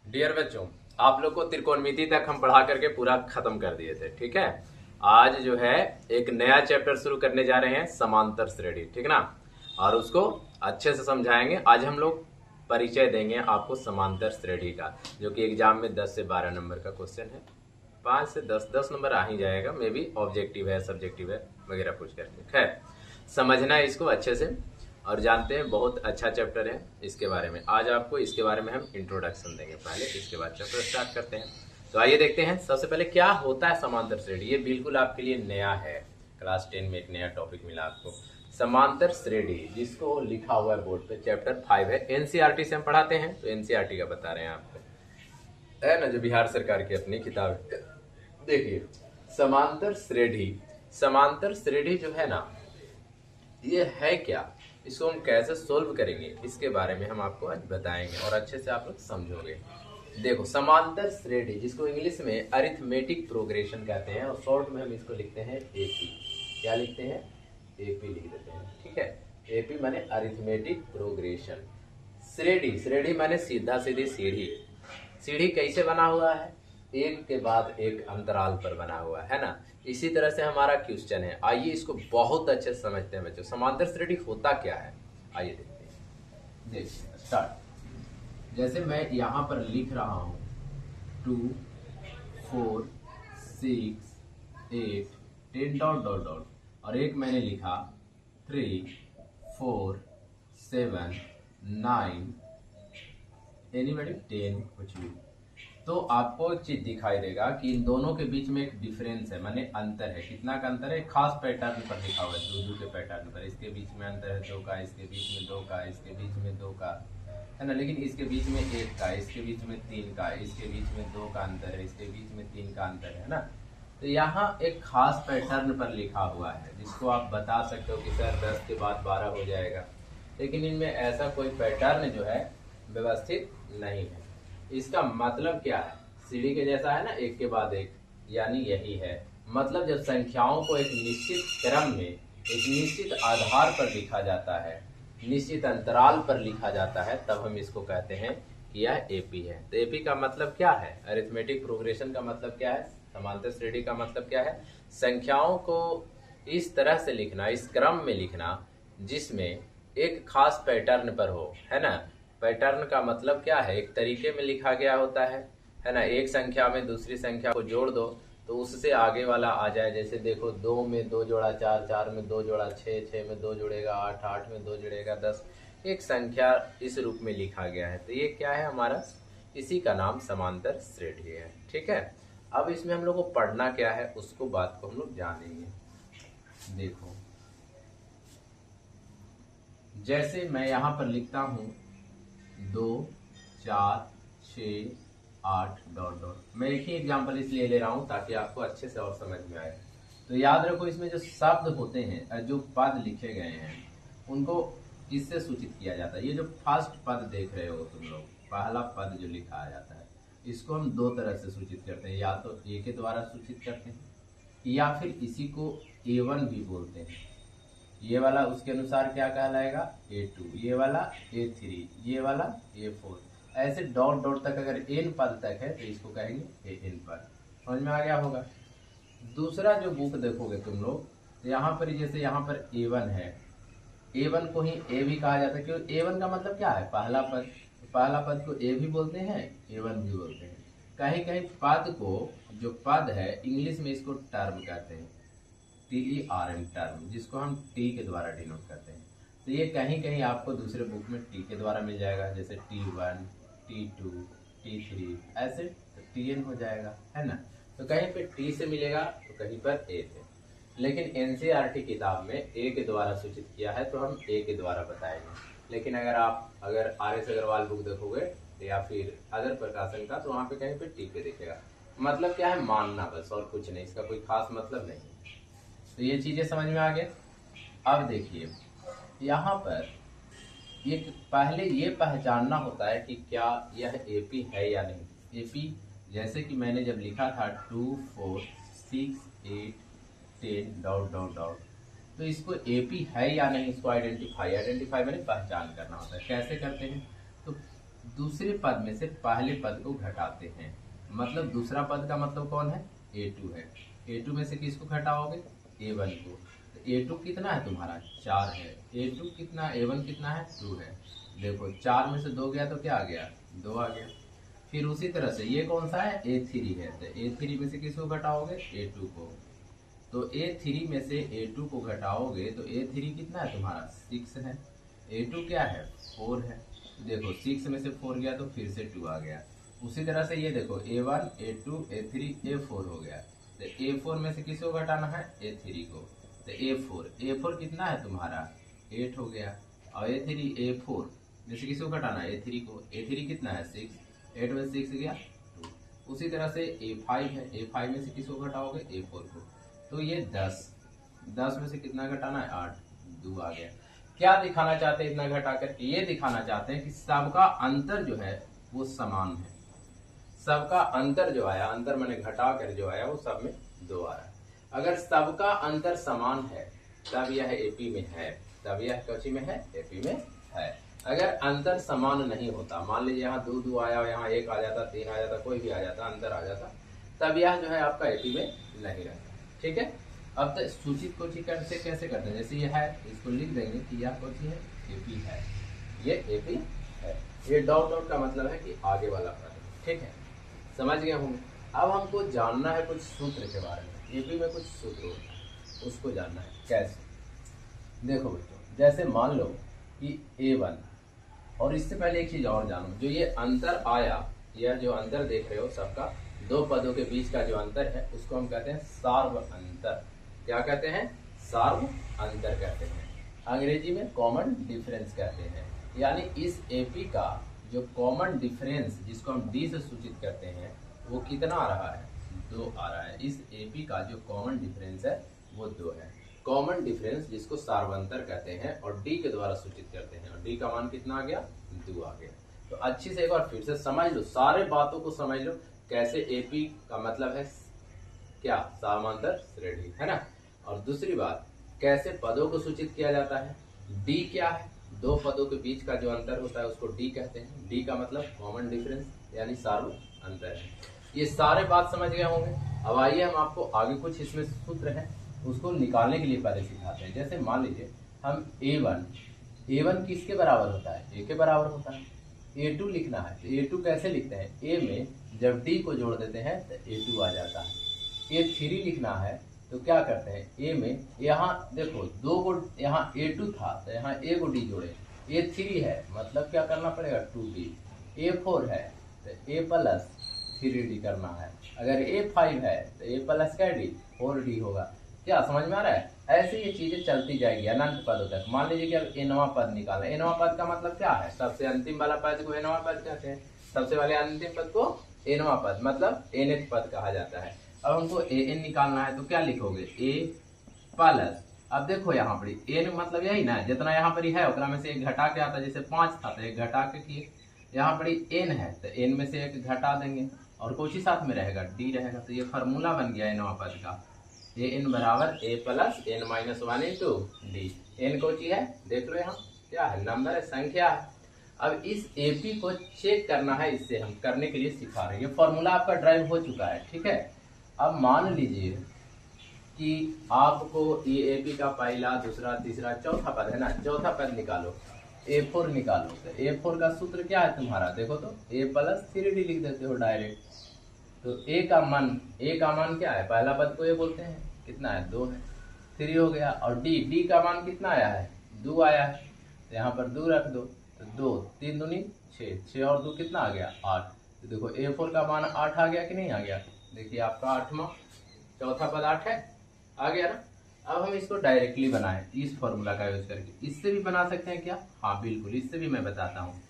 Dear बच्चों, आप लोग को त्रिकोणमिति तक हम पढ़ा करके पूरा खत्म कर दिए थे। ठीक है। आज जो है एक नया चैप्टर शुरू करने जा रहे हैं, समांतर श्रेणी। ठीक ना। और उसको अच्छे से समझाएंगे। आज हम लोग परिचय देंगे आपको समांतर श्रेणी का, जो कि एग्जाम में 10 से 12 नंबर का क्वेश्चन है। 5 से 10 नंबर आ ही जाएगा, मे बी ऑब्जेक्टिव है, सब्जेक्टिव है वगैरह पूछ करके। खैर, समझना है इसको अच्छे से और जानते हैं। बहुत अच्छा चैप्टर है। इसके बारे में आज आपको इसके बारे में हम इंट्रोडक्शन देंगे पहले, इसके बाद चैप्टर स्टार्ट करते हैं। तो आइए देखते हैं सबसे पहले क्या होता है समांतर श्रेणी। ये बिल्कुल आपके लिए नया है। क्लास 10 में एक नया टॉपिक मिला आपको, समांतर श्रेणी, जिसको लिखा हुआ है बोर्ड पे। चैप्टर 5 है। एनसीईआरटी से हम पढ़ाते हैं, तो एनसीईआरटी का बता रहे हैं आपको, है ना, जो बिहार सरकार की अपनी किताब है। देखिए, समांतर श्रेणी, समांतर श्रेणी जो है ना, ये है क्या, इसको हम कैसे सोल्व करेंगे, इसके बारे में हम आपको आज बताएंगे और अच्छे से आप लोग समझोगे। देखो, समांतर श्रेणी, जिसको इंग्लिश में अरिथमेटिक प्रोग्रेशन कहते हैं, और शॉर्ट में हम इसको लिखते हैं एपी। क्या लिखते हैं? एपी लिख देते हैं। ठीक है। एपी माने अरिथमेटिक प्रोग्रेशन। श्रेणी, श्रेणी माने सीधा सीधी सीढ़ी। सीढ़ी कैसे बना हुआ है? एक के बाद एक अंतराल पर बना हुआ है ना। इसी तरह से हमारा क्वेश्चन है। आइए इसको बहुत अच्छे से समझते हैं बच्चों। समांतर श्रेणी होता क्या है, आइए देखते हैं। देखिए, स्टार्ट। जैसे मैं यहाँ पर लिख रहा हूँ 2 4 6 8 10 डॉट डॉट डॉट, और एक मैंने लिखा 3 4 7 9 एनीबडी 10, कुछ भी। तो आपको एक चीज दिखाई देगा कि इन दोनों के बीच में एक डिफरेंस है, माने अंतर है। कितना का अंतर है? खास पैटर्न पर लिखा हुआ है, दो के पैटर्न पर। इसके बीच में अंतर है 2 का, इसके बीच में 2 का, इसके बीच में 2 का, है ना। लेकिन इसके बीच में 1 का, इसके बीच में 3 का, इसके बीच में 2 का अंतर है, इसके बीच में 3 का अंतर है ना। तो यहाँ एक खास पैटर्न पर लिखा हुआ है, जिसको आप बता सकते हो कि सर 10 के बाद 12 हो जाएगा। लेकिन इनमें ऐसा कोई पैटर्न जो है व्यवस्थित नहीं है। इसका मतलब क्या है? सीढ़ी के जैसा है ना, एक के बाद एक, यानी यही है। मतलब जब संख्याओं को एक निश्चित क्रम में, एक निश्चित आधार पर लिखा जाता है, निश्चित अंतराल पर लिखा जाता है, तब हम इसको कहते हैं कि यह एपी है। तो एपी का मतलब क्या है? अरिथमेटिक प्रोग्रेशन का मतलब क्या है? समांतर श्रेणी का मतलब क्या है? संख्याओं को इस तरह से लिखना, इस क्रम में लिखना, जिसमें एक खास पैटर्न पर हो, है ना। पैटर्न का मतलब क्या है? एक तरीके में लिखा गया होता है ना। एक संख्या में दूसरी संख्या को जोड़ दो तो उससे आगे वाला आ जाए। जैसे देखो, 2 में 2 जोड़ा 4, 4 में 2 जोड़ा 6, 6 में 2 जुड़ेगा 8, 8 में 2 जुड़ेगा 10। एक संख्या इस रूप में लिखा गया है, तो ये क्या है हमारा? इसी का नाम समांतर श्रेणी है। ठीक है। अब इसमें हम लोग को पढ़ना क्या है, उसको बात को हम लोग जानेंगे। देखो, जैसे मैं यहाँ पर लिखता हूँ 2 4 6 8 डॉट डॉट। मैं एक ही एग्जाम्पल इसलिए ले रहा हूं ताकि आपको अच्छे से और समझ में आए। तो याद रखो, इसमें जो शब्द होते हैं, जो पद लिखे गए हैं, उनको इससे सूचित किया जाता है। ये जो फर्स्ट पद देख रहे हो तुम लोग, पहला पद जो लिखा जाता है, इसको हम दो तरह से सूचित करते हैं। या तो ए के द्वारा सूचित करते हैं, या फिर इसी को A1 भी बोलते हैं। ये वाला उसके अनुसार क्या कहलाएगा? A2, ये वाला A3, ये वाला A4। ऐसे डॉट डॉट तक, अगर n पद तक है तो इसको कहेंगे AN पद। समझ में आ गया होगा। दूसरा जो बुक देखोगे तुम लोग, तो यहाँ पर जैसे यहाँ पर A1 है, A1 को ही A भी कहा जाता है, क्योंकि A1 का मतलब क्या है? पहला पद। पहला पद को A भी बोलते हैं, A1 भी बोलते हैं। कहीं कहीं पद को, जो पद है, इंग्लिश में इसको टर्म कहते हैं, TERM, टर्म, जिसको हम टी के द्वारा डिनोट करते हैं। तो ये कहीं कहीं आपको दूसरे बुक में टी के द्वारा मिल जाएगा, जैसे T1, T2, T3, ऐसे तो TN हो जाएगा, है ना। तो कहीं पे टी से मिलेगा तो कहीं पर ए से। लेकिन एनसीईआरटी किताब में ए के द्वारा सूचित किया है, तो हम ए के द्वारा बताएंगे। लेकिन अगर RS अग्रवाल बुक देखोगे या फिर अदर प्रकाशन का, तो वहाँ पे कहीं पे टी पे दिखेगा। मतलब क्या है? मानना, बस, और कुछ नहीं। इसका कोई खास मतलब नहीं। तो ये चीजें समझ में आ गए। अब देखिए, यहाँ पर एक पहले ये पहचानना होता है कि क्या यह एपी है या नहीं। एपी, जैसे कि मैंने जब लिखा था 2 4 6 8 10 डॉट डॉट डॉट, तो इसको एपी है या नहीं, इसको आइडेंटिफाई मैंने पहचान करना होता है। कैसे करते हैं? तो दूसरे पद में से पहले पद को घटाते हैं। मतलब दूसरा पद का मतलब कौन है, a2 है। a2 में से किसको घटाओगे, a1 को। तो a2 कितना है तुम्हारा, 4 है। a2 कितना, a1 कितना है, 2 है। देखो 4 में से 2 गया तो क्या आ गया, 2 आ गया। फिर उसी तरह से ये कौन सा है, a3 है। तो a3 में से किसको घटाओगे, a2 को। तो a3 में से a2 को घटाओगे तो a3 कितना है तुम्हारा, 6 है। a2 क्या है, 4 है। देखो 6 में से 4 गया तो फिर से 2 आ गया। उसी तरह से ये देखो a1 a2 a3 a4 हो गया। तो a4 में से किसको घटाना है, a3 को। तो a4 कितना है तुम्हारा, 8 हो गया। और a4 में से किसको घटाना है, a3 को। a3 कितना है, 6। 8 में 6 गया 2। उसी तरह से a5 है। a5 में से किसको घटाओगे, a4 को। तो ये 10 में से कितना घटाना है, 8, 2 आ गया। क्या दिखाना चाहते हैं इतना घटा करके, ये दिखाना चाहते हैं कि सबका अंतर जो है वो समान है। सबका अंतर जो आया, अंतर मैंने घटा कर जो आया वो सब में 2 आ रहा है। अगर सबका अंतर समान है तब यह एपी में है, तब यह कौची में है, एपी में है। अगर अंतर समान नहीं होता, मान लीजिए यहाँ 2 2 आया, यहाँ 1 आ जाता, 3 आ जाता, कोई भी आ जाता, अंतर आ जाता, तब यह जो है आपका एपी में नहीं रहता। ठीक है। अब तो सूचित कोची से कैसे करते हैं, जैसे ये है इसको लिख देंगे कि यह कोची है, एपी है, ये एपी है। ये डॉट डॉट का मतलब है कि आगे वाला पद। ठीक है, समझ गए होंगे। अब हमको जानना है कुछ सूत्र के बारे में, एपी में कुछ सूत्र होता है, उसको जानना है कैसे। देखो बच्चों, जैसे मान लो कि a1, और इससे पहले एक चीज और जानो, जो ये अंतर आया, यह जो अंतर देख रहे हो सबका, 2 पदों के बीच का जो अंतर है उसको हम कहते हैं सार्व अंतर। क्या कहते हैं, सार्व अंतर कहते हैं। अंग्रेजी में कॉमन डिफरेंस कहते हैं। यानी इस एपी का जो कॉमन डिफरेंस, जिसको हम डी से सूचित करते हैं, वो कितना आ रहा है, 2 आ रहा है। इस एपी का जो कॉमन डिफरेंस है वो 2 है। कॉमन डिफरेंस जिसको सार्वंतर कहते हैं और डी के द्वारा सूचित करते हैं, और डी का मान कितना आ गया, 2 आ गया। तो अच्छी से एक बार फिर से समझ लो, सारे बातों को समझ लो, कैसे एपी का मतलब है क्या, समांतर श्रेणी, है ना। और दूसरी बात, कैसे पदों को सूचित किया जाता है। डी क्या है, 2 पदों के बीच का जो अंतर होता है उसको डी कहते हैं। डी का मतलब कॉमन डिफरेंस यानी सार्व अंतर है। ये सारे बात समझ गए होंगे। अब आइए हम आपको आगे कुछ इसमें सूत्र है उसको निकालने के लिए पहले सिखाते हैं। जैसे मान लीजिए हम a1 किसके बराबर होता है, a के बराबर होता है। a2 लिखना है, तो a2 कैसे लिखते हैं, a में जब d को जोड़ देते हैं तो a2 आ जाता है। a3 लिखना है तो क्या करते हैं, a में यहाँ देखो 2 को, यहाँ a2 था तो यहाँ a को d जोड़े, a3 है मतलब क्या करना पड़ेगा, 2d। a4 है तो a प्लस 3d करना है। अगर a5 है तो a प्लस क्या d, 4d होगा। क्या समझ में आ रहा है। ऐसे ये चीजें चलती जाएगी अनंत पदों तक। मान लीजिए कि अब एनवां पद निकालना है। एनवां पद का मतलब क्या है, सबसे अंतिम वाला पद को एनवां पद कहते हैं। सबसे वाले अंतिम पद को एनवां पद मतलब nth पद कहा जाता है। अब हमको an निकालना है तो क्या लिखोगे, a प्लस, अब देखो यहाँ पर n मतलब यही ना, जितना यहाँ पर है उतना में से एक घटा के आता, जैसे 5 था तो एक घटा के किए। यहाँ पर n है तो n में से एक घटा देंगे और कुछ ही साथ में रहेगा, d रहेगा। तो ये फार्मूला बन गया एनवां पद का, an बराबर a plus n minus 1 into D. n को है, देख लो यहाँ क्या है, नंबर है, संख्या है। अब इस एपी को चेक करना है, इससे हम करने के लिए सिखा रहे हैं। ये फॉर्मूला आपका ड्राइव हो चुका है, ठीक है। अब मान लीजिए कि आपको ये एपी का पहला, दूसरा, तीसरा, चौथा पद है ना, चौथा पद निकालो, a4 निकालो। तो a4 का सूत्र क्या है तुम्हारा, देखो तो a प्लस 3d लिख देते हो डायरेक्ट। तो a का मान क्या है, पहला पद को ये बोलते हैं, कितना है, 2 है, 3 हो गया। और d का मान कितना आया है, 2 आया है, तो यहाँ पर 2 रख दो। तो 2 3 दूनी 6, 6 और 2 कितना आ गया, 8। तो देखो a4 का मान 8 आ गया कि नहीं आ गया, देखिए आपका 8वां, चौथा पद 8 है, आ गया ना। अब हम इसको डायरेक्टली बनाएं इस फॉर्मूला का यूज करके। इससे भी बना सकते हैं क्या, हाँ बिल्कुल, इससे भी मैं बताता हूँ।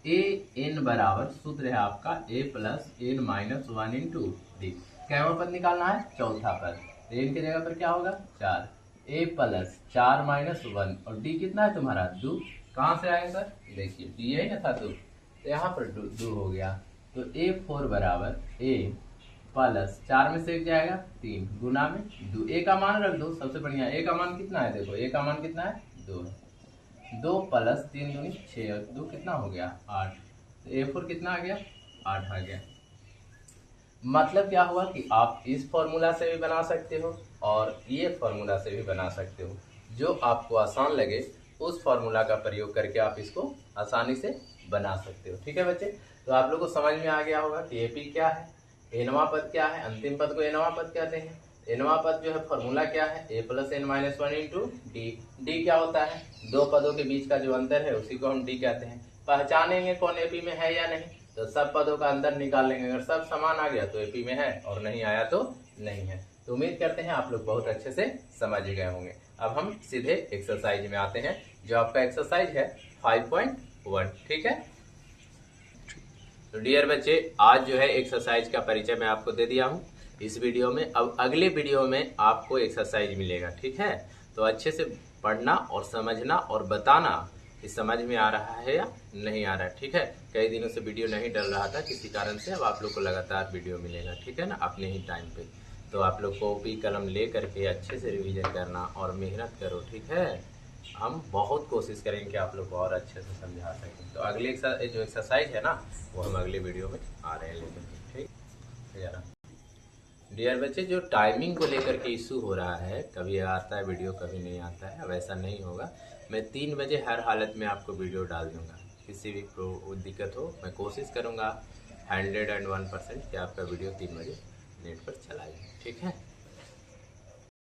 an बराबर सूत्र है आपका a plus n minus 1 into D. Cava पद निकालना है, चौथा पद, n की जगह पर क्या होगा, 4, a प्लस 4 माइनस 1 और d कितना है तुम्हारा, 2। कहाँ से आएगा सर, देखिए d यही ना था 2, तो यहाँ पर 2 हो गया। तो a4 बराबर a प्लस 4 में से एक जाएगा 3 गुना में 2, a का मान रख दो, सबसे बढ़िया। a का मान कितना है, देखो a का मान कितना है, 2 है। 2 प्लस 3 दूनी 6 और 2 कितना हो गया, 8। A4 कितना आ गया, 8 आ गया। मतलब क्या हुआ कि आप इस फॉर्मूला से भी बना सकते हो और ये फॉर्मूला से भी बना सकते हो। जो आपको आसान लगे उस फॉर्मूला का प्रयोग करके आप इसको आसानी से बना सकते हो। ठीक है बच्चे, तो आप लोग को समझ में आ गया होगा कि एपी क्या है, एनवा पद क्या है, अंतिम पद को एनवा पद कहते हैं। एनवा पद जो है फॉर्मूला क्या है, A plus N minus one into D. D क्या होता है, दो पदों के बीच का जो अंतर है उसी को हम डी कहते हैं। पहचानेंगे कौन एपी में है या नहीं, तो सब पदों का अंतर निकाल लेंगे, अगर सब समान आ गया तो एपी में है और नहीं आया तो नहीं है। तो उम्मीद करते हैं आप लोग बहुत अच्छे से समझ गए होंगे। अब हम सीधे एक्सरसाइज में आते हैं, जो आपका एक्सरसाइज है 5.1। ठीक है, तो डियर बच्चे, आज जो है एक्सरसाइज का परिचय मैं आपको दे दिया हूँ इस वीडियो में। अब अगले वीडियो में आपको एक्सरसाइज मिलेगा। ठीक है, तो अच्छे से पढ़ना और समझना और बताना कि समझ में आ रहा है या नहीं आ रहा है। ठीक है, कई दिनों से वीडियो नहीं डल रहा था किसी कारण से, अब आप लोग को लगातार वीडियो मिलेगा। ठीक है ना, अपने ही टाइम पे। तो आप लोग कॉपी कलम ले करके अच्छे से रिवीजन करना और मेहनत करो। ठीक है, हम बहुत कोशिश करेंगे कि आप लोग को और अच्छे से समझा सकें। तो अगले जो एक्सरसाइज है ना, वो हम अगले वीडियो में आ रहे हैं लेकर। ठीक है डियर बच्चे, जो टाइमिंग को लेकर के इशू हो रहा है, कभी आता है वीडियो कभी नहीं आता है, वैसा नहीं होगा। मैं 3 बजे हर हालत में आपको वीडियो डाल दूंगा। किसी भी दिक्कत हो, मैं कोशिश करूंगा 101% कि आपका वीडियो 3 बजे नेट पर चला जाए। ठीक है।